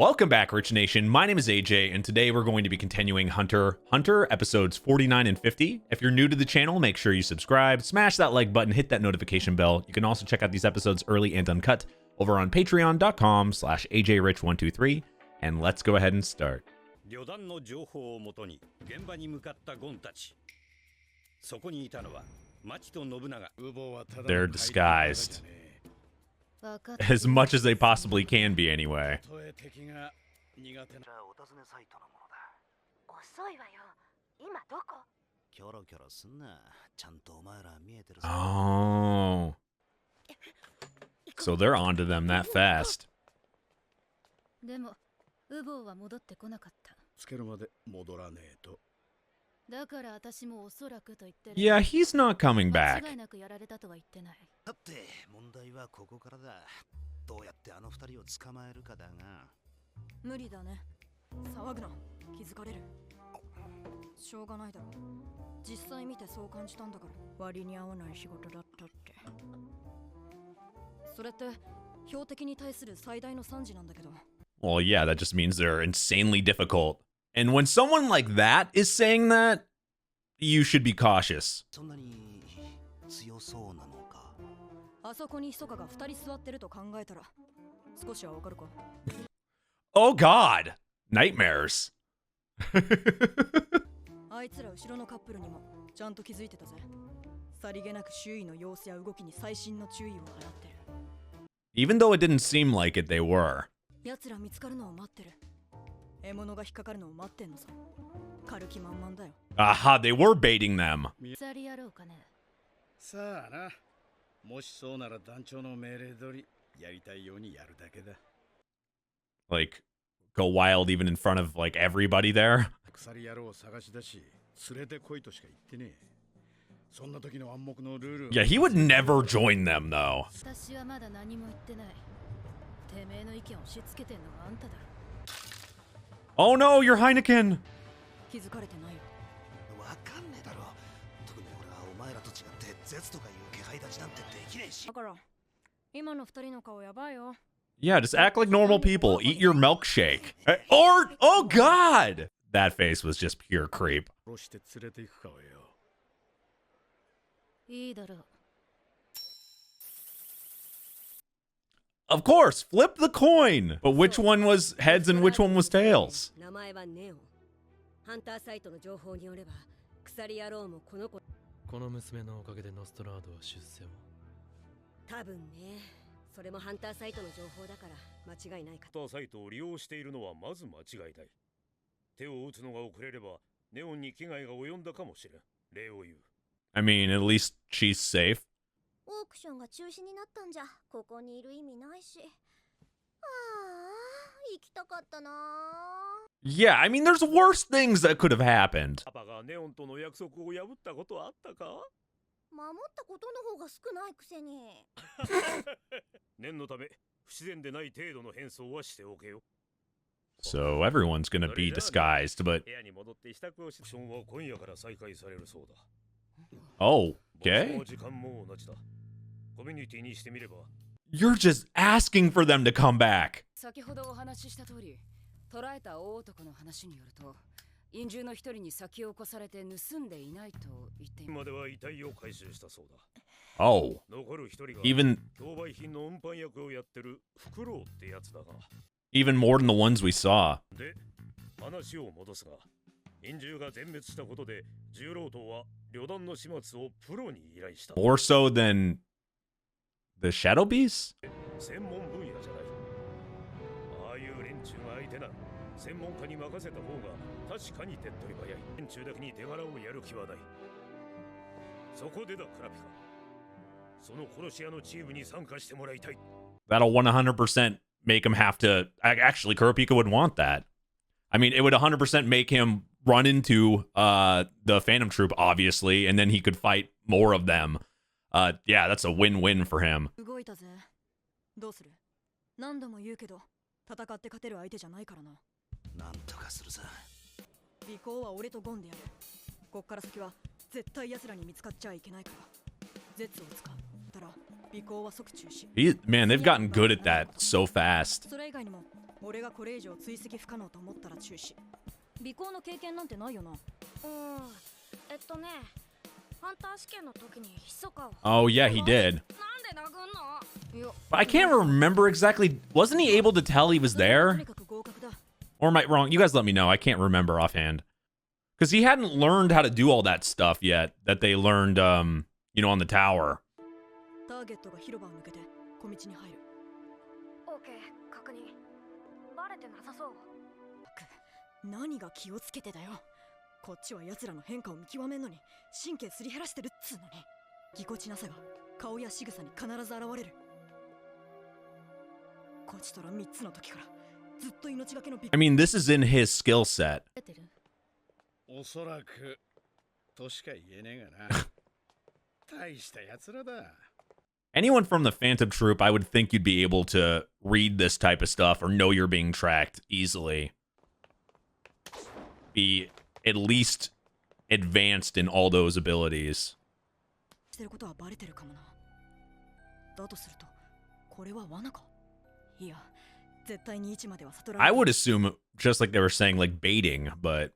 Welcome back, Rich Nation. My name is AJ, and today we're going to be continuing Hunter x episodes 49 and 50. If you're new to the channel, make sure you subscribe, smash that like button, hit that notification bell. You can also check out these episodes early and uncut over on patreon.com/AJRich123. And let's go ahead and start. They're disguised. As much as they possibly can be, anyway. Oh. So they're onto them that fast. Yeah, he's not coming back. Well, yeah, that just means they're insanely difficult. And when someone like that is saying that, you should be cautious. Oh God, nightmares. Even though it didn't seem like it, they were. Aha, they were baiting them. Like, go wild even in front of, like, everybody there. Yeah, he would never join them, though. Oh no, you're Heineken! Yeah, just act like normal people. Eat your milkshake. Or, oh God! That face was just pure creep. Of course, flip the coin. But which one was heads and which one was tails? I mean, at least she's safe. Yeah, I mean, there's worse things that could have happened. So everyone's gonna be disguised, but... Oh, okay. You're just asking for them to come back. Oh, even more than the ones we saw. More so than the Shadow Beasts? That'll 100% make him have to... Actually, Kurapika would want that. I mean, it would 100% make him run into the Phantom Troop, obviously, and then he could fight more of them. Yeah, that's a win-win for him. Man, they've gotten good at that so fast. 俺がこれ以上追跡不可能と思ったら中止。尾行の経験なんてないよな。ハンター試験の時に密かを。 Oh yeah, he did. But I can't remember exactly. Wasn't he able to tell he was there? Or am I wrong? You guys let me know. I can't remember offhand. Because he hadn't learned how to do all that stuff yet that they learned, you know, on the tower. ターゲットが広場を抜けて小道に入る。オーケー、確認。バレてなさそう。何が気をつけてだよ。こっちは奴らの変化を見極めんのに神経すり減らしてるっつうのに。ぎこちなさが顔や仕草に必ず現れる。こちとら3つの時からずっと命がけのビッグ。 I mean, this is in his skill set. おそらくとしか言えねえがな。大した奴らだ。Anyone from the Phantom Troop, I would think you'd be able to read this type of stuff or know you're being tracked easily. Be at least advanced in all those abilities. してることはバレてるかもな。だとするとこれは罠か。いや、絶対に位置までは悟られ I would assume, just like they were saying, like baiting, but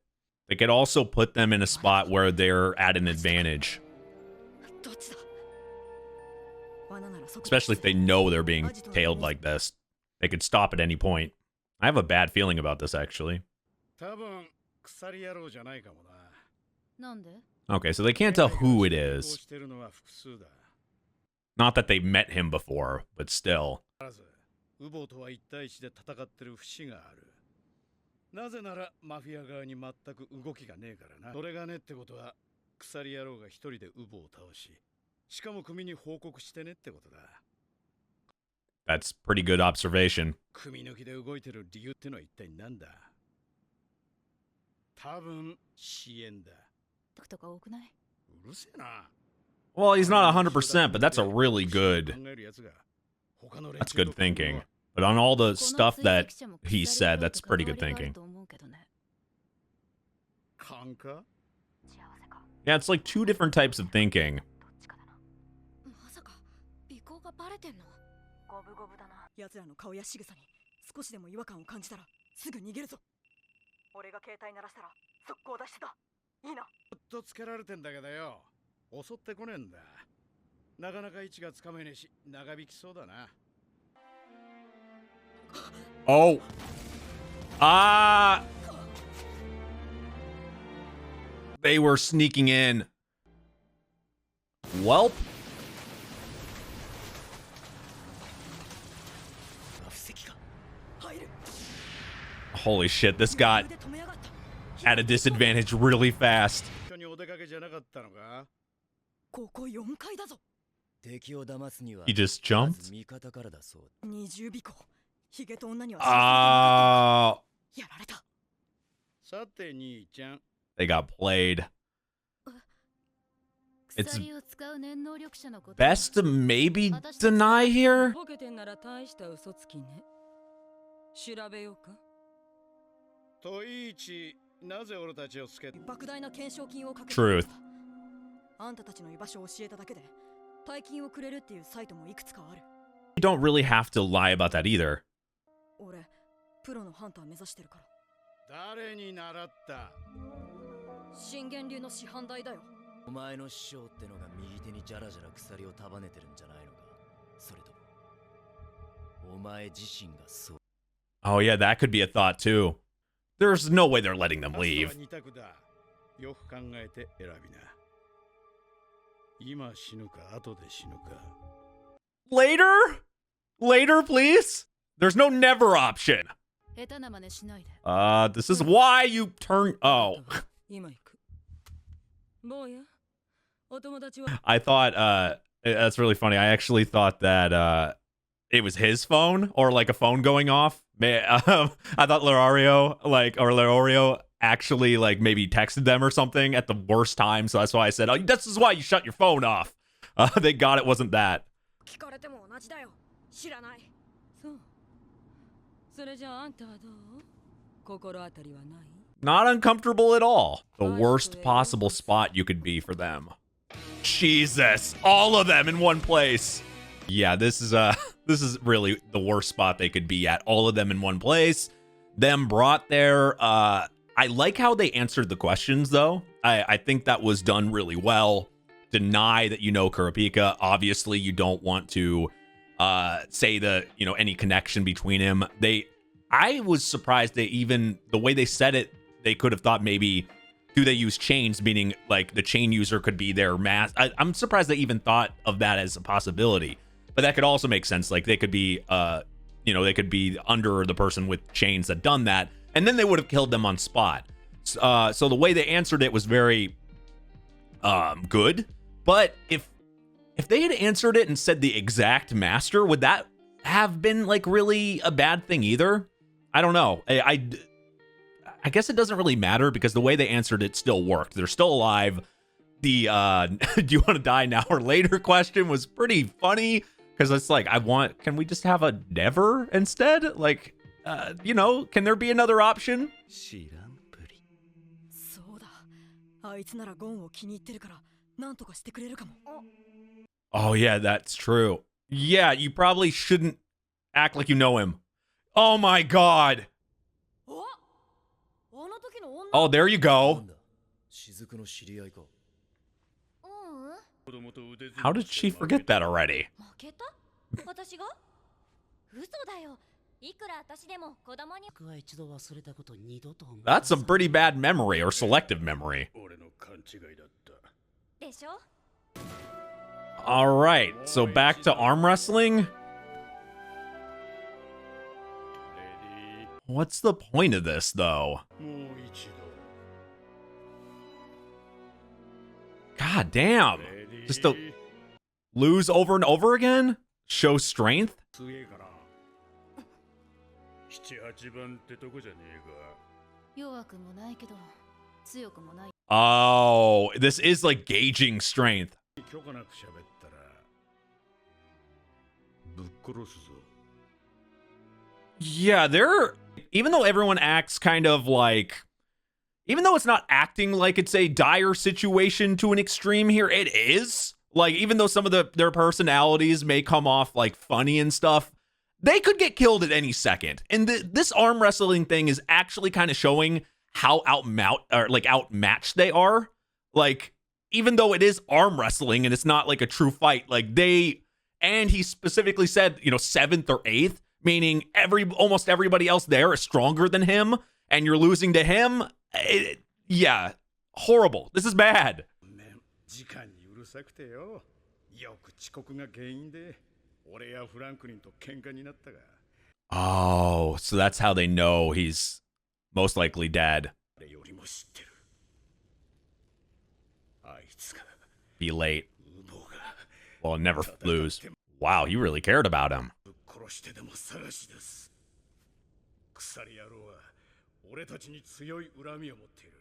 they could also put them in a spot where they're at an advantage. どっちだ。罠ならそこ。 Especially if they know they're being tailed like this. They could stop at any point. I have a bad feeling about this, actually. 多分鎖野郎じゃないかもな。なんで？ Okay, so they can't tell who it is. してるのは複数だ。 Not that they've met him before, but still. まずウボとは一対一で戦ってる節がある。なぜならマフィア側に全く動きがねえからな。それがねってことは鎖野郎が一人でウボを倒し、しかも組に報告してねってことだ。 That's pretty good observation. 組抜きで動いてる理由ってのは一体何だ。多分支援だ。とか多くない？うるせえな。 Well, he's not 100%, but that's a really good... That's good thinking. But on all the stuff that he said, that's pretty good thinking. Yeah, it's like two different types of thinking. まさか尾行がバレてんの？五分五分だな。奴らの顔や仕草に少しでも違和感を感じたらすぐ逃げるぞ。俺が携帯鳴らしたら速攻出してた。いいな。ずっとつけられてんだけどよ。襲ってこねえんだ。なかなか位置がつかめねえし、長引きそうだな。 Oh. Ah. They were sneaking in. Welp. Holy shit, this got at a disadvantage really fast. 一緒にお出かけじゃなかったのか？ここ4階だぞ。 敵を騙すには He just jumped? まず味方からだそうだ。20尾行。ヒゲと女には Ah. やられた。さて兄ちゃん。 They got played. It's 鎖を使う念能力者のこと。 best to maybe deny here. ボケてんなら大した嘘つきね。調べようか。といいち、なぜ俺たちをつけた？莫大な懸賞金をかけて。 Truth. あんたたちの居場所を教えただけで大金をくれるっていうサイトもいくつかある。 You don't really have to lie about that either. 俺、プロのハンター目指してるから。誰に習った？信玄流の師範代だよ。お前の師匠ってのが右手にジャラジャラ鎖を束ねてるんじゃないのか。それともお前自身がそう。 Oh yeah, that could be a thought too. There's no way they're letting them ラストは leave. 二択だ。よく考えて選びな。今死ぬか後で死ぬか。 Later? Later, please? There's no never option. 下手な真似しないで。 This is why you turn... Oh. 今行く。坊や、お友達は I thought, that's really funny. I actually thought that, it was his phone or like a phone going off. I thought Leorio actually like maybe texted them or something at the worst time. So that's why I said, oh, this is why you shut your phone off. Thank God it wasn't that. 聞かれても同じだよ。知らない。そう。それじゃああんたはどう？心当たりはない？ Not uncomfortable at all. The worst possible spot you could be for them. Jesus, all of them in one place. Yeah, this is really the worst spot they could be at. All of them in one place, them brought there. I like how they answered the questions though. I think that was done really well. Deny that you know Kurapika. Obviously, you don't want to say any connection between him. I was surprised the way they said it, they could have thought maybe do they use chains, meaning like the chain user could be their I'm surprised they even thought of that as a possibility. But that could also make sense. Like they could be they could be under the person with chains that done that, and then they would have killed them on spot. So the way they answered it was very good. But if they had answered it and said the exact master, would that have been like really a bad thing either? I don't know. I guess it doesn't really matter because the way they answered it still worked. They're still alive. The do you want to die now or later question was pretty funny because it's like can we just have a never instead? Like can there be another option? 知らんぷり。そうだ。あいつならゴンを気に入ってるから、なんとかしてくれるかも。 Oh yeah, that's true. Yeah, you probably shouldn't act like you know him. Oh my god. お、あの時の女。 Oh, there you な go. んだ雫の知り合いか。ううん。 How did she forget that already? 負けた私が嘘だよ。いくら私でも子供に。僕は一度忘れたこと二度と思い That's some pretty bad memory or selective memory. 俺の勘違いだった。でしょ All right, so back to arm wrestling. レディ What's the point of this, though? ー、もう一 God 度。 damn. レディー Just to lose over and over again? Show strength? すげえかな。7、8番ってとこじゃねえか。弱くもないけど強くもない。 Oh, this is like gauging strength. 許可なく喋ったらぶっ殺すぞ。 Yeah, even though everyone acts kind of like, even though it's not acting like it's a dire situation to an extreme here, it is. Like, even though some of their personalities may come off like funny and stuff, they could get killed at any second. And this arm wrestling thing is actually kind of showing how outmatched they are. Like, even though it is arm wrestling and it's not like a true fight, like and he specifically said, 7th or 8th, meaning almost everybody else there is stronger than him, and you're losing to him. Yeah, horrible. This is bad. 時間にうるさくてよ。よく遅刻が原因で俺やフランクリンと喧嘩になったが。 Oh, so that's how they know he's most likely dead. 誰よりも知ってる。あいつが Be late. ウボが Well, never lose. Wow, you really cared about him. ぶっ殺してでも探し出す。鎖野郎は俺たちに強い恨みを持っている。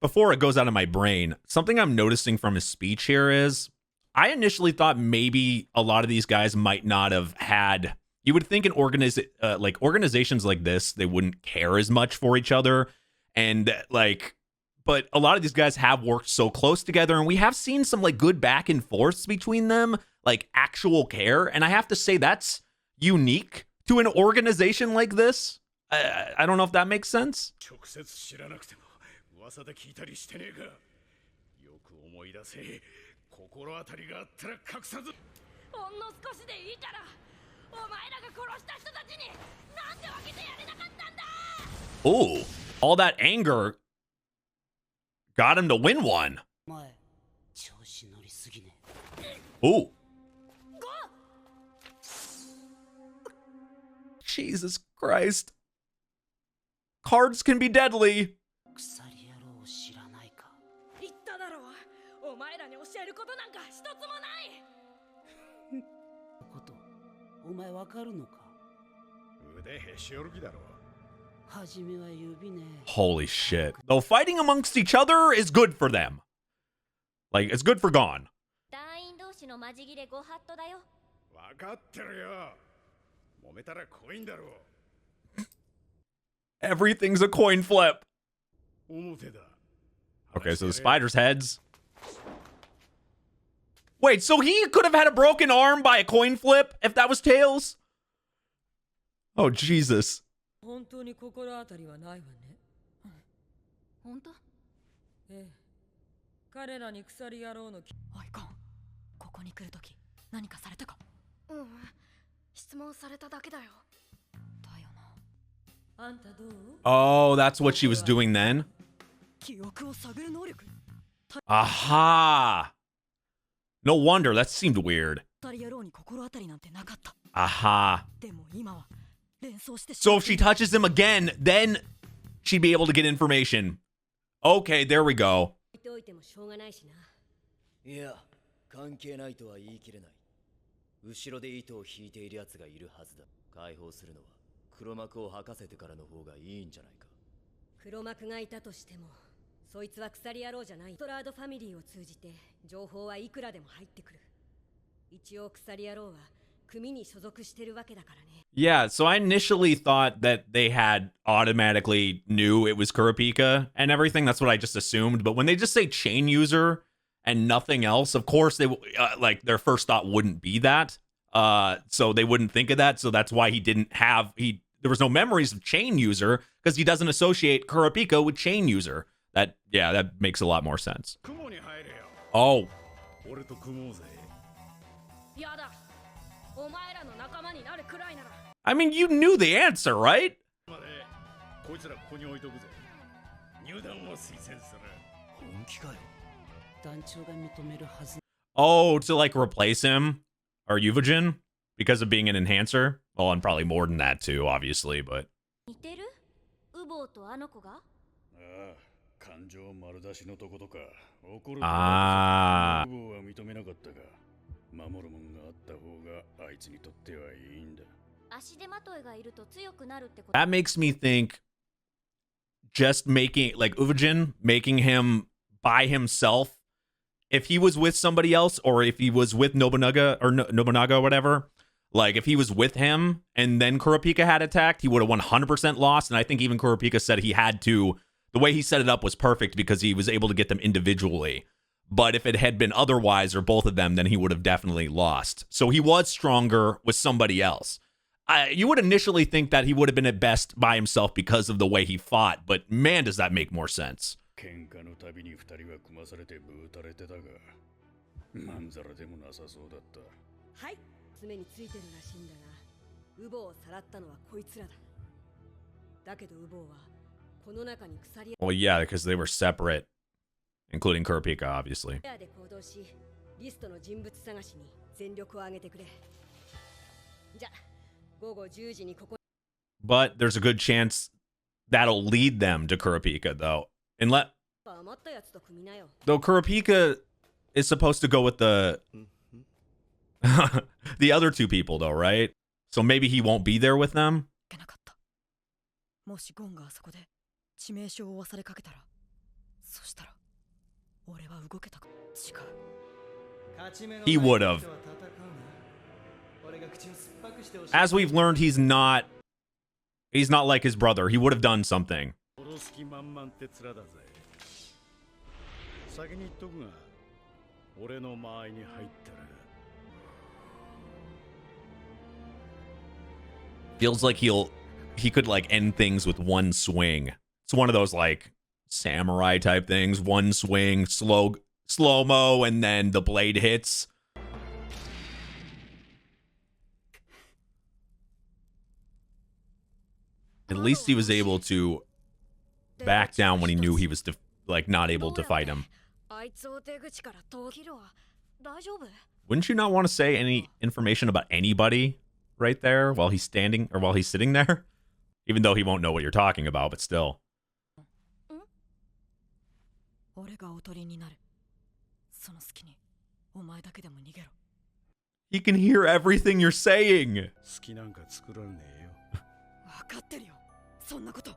Before it goes out of my brain, something I'm noticing from his speech here is I initially thought maybe a lot of these guys might not have had. You would think in organizations like this, they wouldn't care as much for each other. And but a lot of these guys have worked so close together, and we have seen some like good back and forths between them, like actual care. And I have to say that's unique to an organization like this. I don't know if that makes sense. 直接知らなくても噂で聞いたりしてねえか。よく思い出せ。心当たりがあったら隠さず。ほんの少しでいいからお前らが殺した人たちになんで分けてやれなかったんだ。 Ooh, all that anger got him to win one. お前調子乗りすぎね Ooh. Jesus Christ. Cards can be deadly. 鎖野郎を知らないか言っただろう。お前らに教えることなんか一つもない。ことお前わかるのか腕へし折る気だろ。はじめは指ね Holy shit. Though fighting amongst each other is good for them. Like, it's good for Gon. 団員同士のマジギレご法度だよ。分かってるよ。揉めたらコインだろ。 Everything's a coin flip. 表だ。 Okay, so the spider's heads. Wait, so he could have had a broken arm by a coin flip if that was Tails? Oh, Jesus. 本当に心当たりはないわね。本当？ええ。彼らに鎖野郎のおいコン、ここに来るとき何かされたか？質問されただけだよ。だよな。あんたどう？ Oh, that's what she was doing then? 記憶を探る能力。 Aha. No wonder, that seemed weird. 二人野郎に心当たりなんてなかった。 Aha. でも今は連想してし So ま if she touches him again, then she'd be able to get information. Okay, there we go. 置いておいてもしょうがないしな。いや関係ないとは言い切れない。後ろで糸を引いている奴がいるはずだ。解放するのは黒幕を吐かせてからの方がいいんじゃないか。黒幕がいたとしても、そいつは鎖野郎じゃない。ストラードファミリーを通じて情報はいくらでも入ってくる。一応鎖野郎は組に所属してるわけだからね。 Yeah, so I initially thought that they had automatically knew it was Kurapika and everything. That's what I just assumed. But when they just say chain user and nothing else, of course they like their first thought wouldn't be that. So they wouldn't think of that. So that's why he didn't have there was no memories of chain user because he doesn't associate Kurapika with chain user. That makes a lot more sense. 雲に入れよ。 Oh, 俺と組もうぜ。やだ。お前らの仲間になるくらいなら。 I mean, you knew the answer, right? までこいつらここに置いとくぜ。入団を推薦する。本気かよ。団長が認めるはず。 Oh, to like replace him or Yuvajin because of being an enhancer? Well, and probably more than that too, obviously, but 似てる？ウボウとあの子が？ああ、感情丸出しのとことか。怒る。ああ。ウボウは認めなかったが、守るもんがあった方があいつにとってはいいんだ。足手まといがいると強くなるってこと。 That makes me think just making like Uvajin, making him by himself. If he was with somebody else or if he was with Nobunaga or Nobunaga or whatever, like if he was with him and then Kurapika had attacked, he would have 100% lost. And I think even Kurapika said he had to, the way he set it up was perfect because he was able to get them individually. But if it had been otherwise or both of them, then he would have definitely lost. So he was stronger with somebody else. You would initially think that he would have been at best by himself because of the way he fought, but man, does that make more sense. 喧嘩のたびに二人は組まされてぶうたれてたが、まんざらでもなさそうだった。はい、爪についてるらしいんだが、ウボウをさらったのはこいつらだ。だけどウボウはこの中に鎖 Well, yeah, because they were separate, including Kurapika, obviously. 屋で行動し、リストの人物探しに全力を挙げてくれ。じゃ、午後10時にここ。 But there's a good chance that'll lead them to Kurapika, though.余ったやつと組みなよ。 Though Kurapika is supposed to go with the the other two people, though, right? So maybe he won't be there with them. けなかった。もしゴンがあそこで致命傷を忘れかけたら、そしたら俺は動けたか。違う。 He would have. As we've learned, he's not like his brother. He would have done something. 殺す気満々って面だぜ。先に言っとくが、俺の間合いに入ったら。 Feels like he could like end things with one swing. It's one of those like samurai type things. One swing, slow-mo, and then the blade hits. At least he was able to back down when he knew he was like not able to fight him. あいつを出口から遠切るわ。大丈夫？ Wouldn't you not want to say any information about anybody right there while he's standing or while he's sitting there? Even though he won't know what you're talking about, but still. 俺がおとりになる。その隙にお前だけでも逃げろ。 He can hear everything you're saying. 好きなんか作らねえよ。分かってるよ。そんなこと。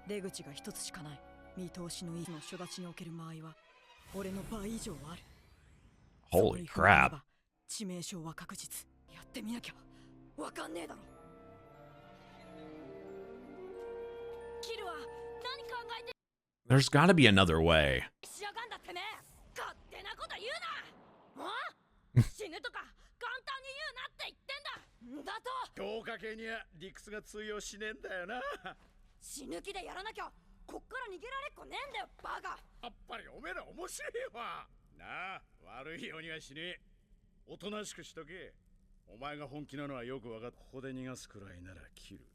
出口が一つしかない。見通しのいいの初立ちにおける間合いは俺の倍以上ある。 Holy crap. 致命傷は確実。やってみなきゃわかんねえだろ。キルは何考えて There's gotta be another way. しやがんだってめえ。勝手なこと言うな。おい。死ぬとか簡単に言うなって言ってんだ。だと強化系には理屈が通用しねえんだよな。死ぬ気でやらなきゃこっから逃げられっこねえんだよバカ。やっぱりおめえら面白いわなあ。悪いようにはしねえ。おとなしくしとけ。お前が本気なのはよくわかっ。ここで逃がすくらいなら切る。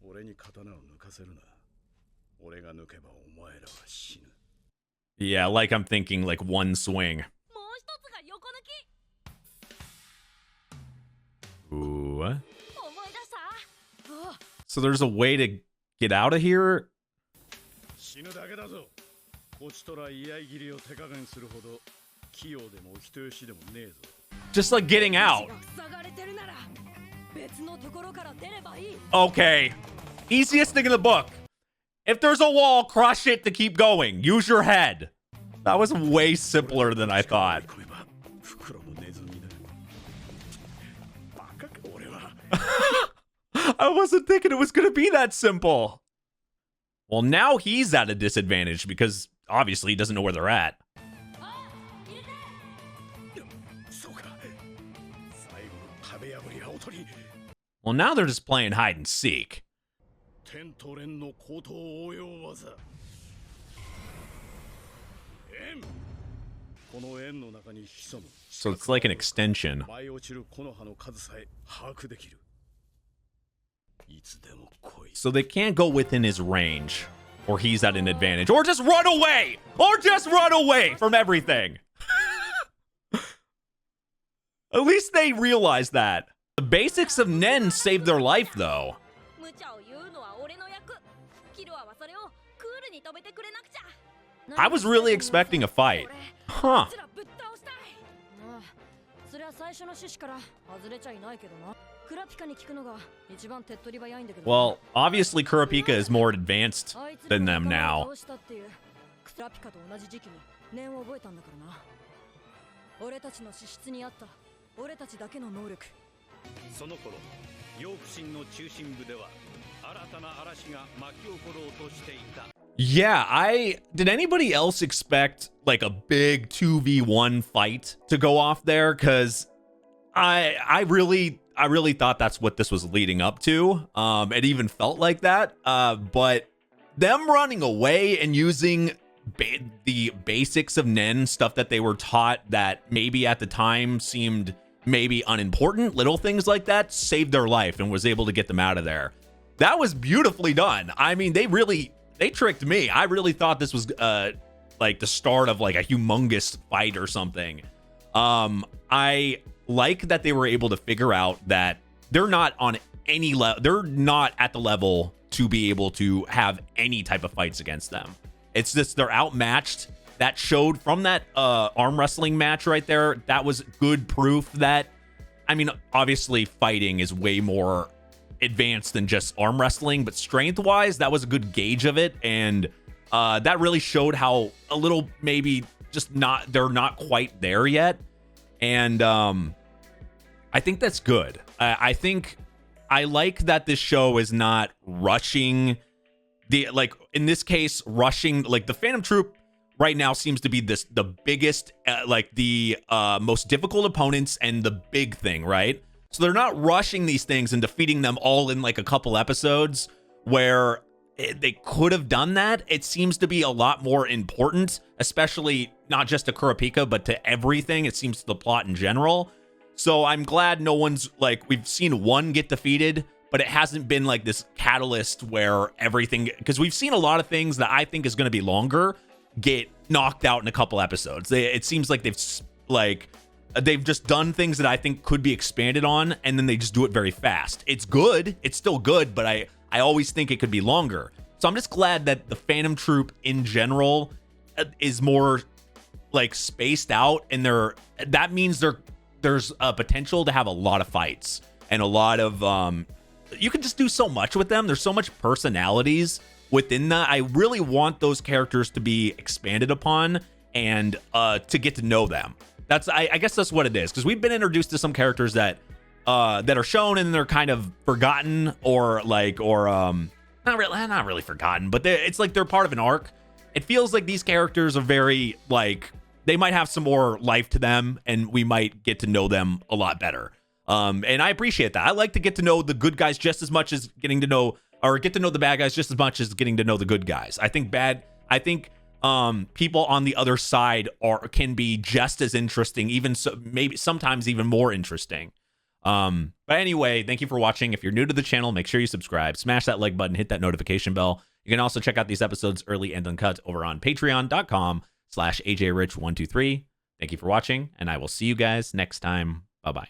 俺に刀を抜かせるな。俺が抜けばお前らは死ぬ。 Yeah, like I'm thinking like one swing. もう一つが横抜き。 Ooh. 思い出した。 So there's a way to get out of here? 死ぬだけだぞ。こちとら居合切りを手加減するほど器用でもお人よしでもねえぞ。 Just like getting out. 塞がれてるなら別のところから出ればいい。 Okay. Easiest thing in the book. If there's a wall, crush it to keep going. Use your head. That was way simpler than I thought. 袋のネズミだ。バカか俺は。 I wasn't thinking it was going to be that simple. Well, now he's at a disadvantage because obviously he doesn't know where they're at. そうか。最後の壁破りはおとり。 Well, now they're just playing hide and seek. 天と蓮の高等応用技。円。この円の中に潜む。 So it's like an extension. 舞い落ちる木の葉の数さえ把握できる。いつでも来い。 So they can't go within his range, or he's at an advantage, or just run away, or just run away from everything. At least they realize that. The basics of Nen saved their life, though. 無茶を言うのは俺の役。キルアはそれをクールに止めてくれなくちゃ。 I was really expecting a fight. Huh. こちらぶっ倒したい。ああそりゃ最初の趣旨から外れちゃいないけどな。クラピカに聞くのが一番手っ取り早いんだけど。 Well, obviously Kurapika is more advanced あいつ than が them 頭 now. を倒したっていうクラピカと同じ時期に念を覚えたんだからな。俺たちの資質にあった俺たちだけの能力。その頃ヨークシンの中心部では新たな嵐が巻き起ころうとしていた。 Yeah, did anybody else expect like a big 2v1 fight to go off there? Because I really thought that's what this was leading up to. It even felt like that. But them running away and using the basics of Nen, stuff that they were taught that maybe at the time seemed maybe unimportant, little things like that, saved their life and was able to get them out of there. That was beautifully done. I mean, they tricked me. I really thought this was like the start of like a humongous fight or something. I like that they were able to figure out that they're not on any level. They're not at the level to be able to have any type of fights against them. It's just they're outmatched. That showed from that arm wrestling match right there. That was good proof that, I mean, obviously fighting is way more advanced than just arm wrestling, but strength wise, that was a good gauge of it. And that really showed how a little maybe just they're not quite there yet. And I think that's good. I think I like that this show is not rushing like in this case, rushing like the Phantom Troop right now seems to be the biggest, like the most difficult opponents and the big thing, right? So they're not rushing these things and defeating them all in like a couple episodes where they could have done that. It seems to be a lot more important, especially not just to Kurapika, but to everything. It seems to the plot in general. So I'm glad no one's like, we've seen one get defeated, but it hasn't been like this catalyst where everything, because we've seen a lot of things that I think is going to be longer get knocked out in a couple episodes. It seems like they've just done things that I think could be expanded on, and then they just do it very fast. It's good. It's still good, but I always think it could be longer. So I'm just glad that the Phantom Troop in general is more like spaced out, and that means there's a potential to have a lot of fights and a lot of you can just do so much with them. There's so much personalities within that. I really want those characters to be expanded upon and to get to know them. I guess that's what it is, because we've been introduced to some characters that are shown and they're kind of forgotten or not really forgotten, but it's like they're part of an arc. It feels like these characters are very like they might have some more life to them, and we might get to know them a lot better. And I appreciate that. I like to get to know the good guys just as much as getting to know, or get to know the bad guys just as much as getting to know the good guys. I think people on the other side can be just as interesting, even so, maybe sometimes even more interesting. But anyway, thank you for watching. If you're new to the channel, make sure you subscribe, smash that like button, hit that notification bell. You can also check out these episodes early and uncut over on patreon.com/AJRich123. Thank you for watching, and I will see you guys next time. Bye-bye.